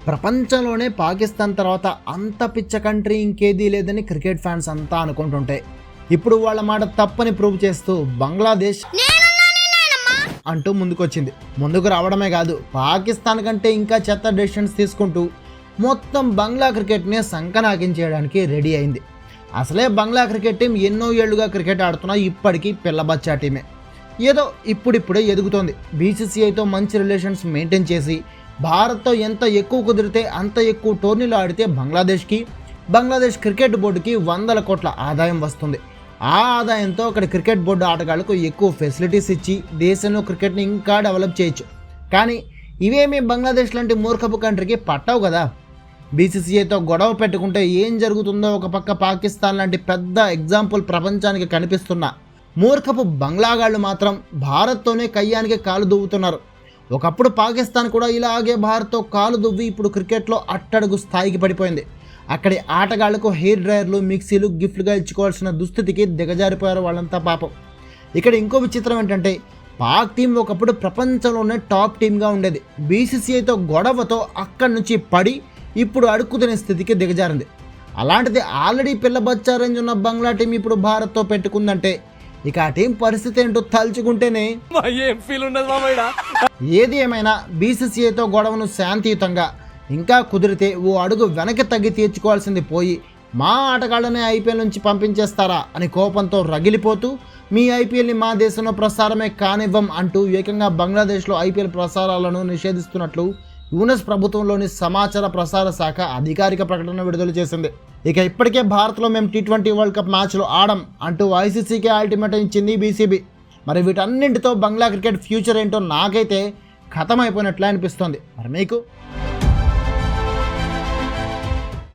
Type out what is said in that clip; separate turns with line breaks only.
ప్రపంచంలోనే పాకిస్తాన్ తర్వాత అంత పిచ్చ కంట్రీ ఇంకేదీ లేదని క్రికెట్ ఫ్యాన్స్ అంతా అనుకుంటుంటే ఇప్పుడు వాళ్ళ మాట తప్పని ప్రూవ్ చేస్తూ బంగ్లాదేశ్ అంటూ ముందుకు రావడమే కాదు, పాకిస్తాన్ కంటే ఇంకా చెత్త డెసిషన్స్ తీసుకుంటూ మొత్తం బంగ్లా క్రికెట్ని సంకనాకించేయడానికి రెడీ అయింది. అసలే బంగ్లా క్రికెట్ టీం ఎన్నో ఏళ్లుగా క్రికెట్ ఆడుతున్నా ఇప్పటికీ పిల్లబచ్చా టీమే. ఏదో ఇప్పుడిప్పుడే ఎదుగుతోంది. బీసీసీఐతో మంచి రిలేషన్స్ మెయింటైన్ చేసి భారత్తో ఎంత ఎక్కువ కుదిరితే అంత ఎక్కువ టోర్నీలు ఆడితే బంగ్లాదేశ్ క్రికెట్ బోర్డుకి 100 కోట్ల ఆదాయం వస్తుంది. ఆ ఆదాయంతో అక్కడ క్రికెట్ బోర్డు ఆటగాళ్లకు ఎక్కువ ఫెసిలిటీస్ ఇచ్చి దేశంలో క్రికెట్ని ఇంకా డెవలప్ చేయొచ్చు. కానీ ఇవేమీ బంగ్లాదేశ్ లాంటి మూర్ఖపు కంట్రీకి పట్టవు కదా. బీసీసీఐతో గొడవ పెట్టుకుంటే ఏం జరుగుతుందో ఒక పక్క పాకిస్తాన్ లాంటి పెద్ద ఎగ్జాంపుల్ ప్రపంచానికి కనిపిస్తున్న మూర్ఖపు బంగ్లాగాళ్ళు మాత్రం భారత్తోనే కయ్యానికి కాలు దువ్వుతున్నారు. ఒకప్పుడు పాకిస్తాన్ కూడా ఇలాగే భారత్తో కాలు దువ్వి ఇప్పుడు క్రికెట్లో అట్టడుగు స్థాయికి పడిపోయింది. అక్కడి ఆటగాళ్లకు హెయిర్ డ్రైయర్లు, మిక్సీలు గిఫ్ట్గా ఇచ్చుకోవాల్సిన దుస్థితికి దిగజారిపోయారు వాళ్ళంతా పాపం. ఇక్కడ ఇంకో విచిత్రం ఏంటంటే పాక్ టీం ఒకప్పుడు ప్రపంచంలోనే టాప్ టీమ్గా ఉండేది. బీసీసీఐతో గొడవతో అక్కడి నుంచి పడి ఇప్పుడు అడుక్కుతునే స్థితికి దిగజారింది. అలాంటిది ఆల్రెడీ పిల్లబచ్చా రేంజ్ ఉన్న బంగ్లా టీం ఇప్పుడు భారత్తో పెట్టుకుందంటే ఇక ఆ టీం పరిస్థితి ఏంటో తలుచుకుంటేనే ఏది ఏమైనా బీసీసీఐతో గొడవను శాంతియుతంగా, ఇంకా కుదిరితే ఓ అడుగు వెనక్కి తగ్గి తీర్చుకోవాల్సింది పోయి మా ఆటగాళ్ళనే ఐపీఎల్ నుంచి పంపించేస్తారా అని కోపంతో రగిలిపోతూ మీ ఐపీఎల్ని మా దేశంలో ప్రసారమే కానివ్వం అంటూ ఏకంగా బంగ్లాదేశ్లో ఐపీఎల్ ప్రసారాలను నిషేధిస్తున్నట్లు యూనస్ ప్రభుత్వంలోని సమాచార ప్రసార శాఖ అధికారిక ప్రకటన విడుదల చేసింది. ఇక ఇప్పటికే భారత్లో మేము T20 వరల్డ్ కప్ మ్యాచ్లు ఆడం అంటూ ఐసీసీకే అల్టిమేటం ఇచ్చింది బీసీబీ. మరి వీటన్నింటితో బంగ్లా క్రికెట్ ఫ్యూచర్ ఏంటో నాకైతే ఖతమైపోయినట్లే అనిపిస్తోంది. మరి మీకు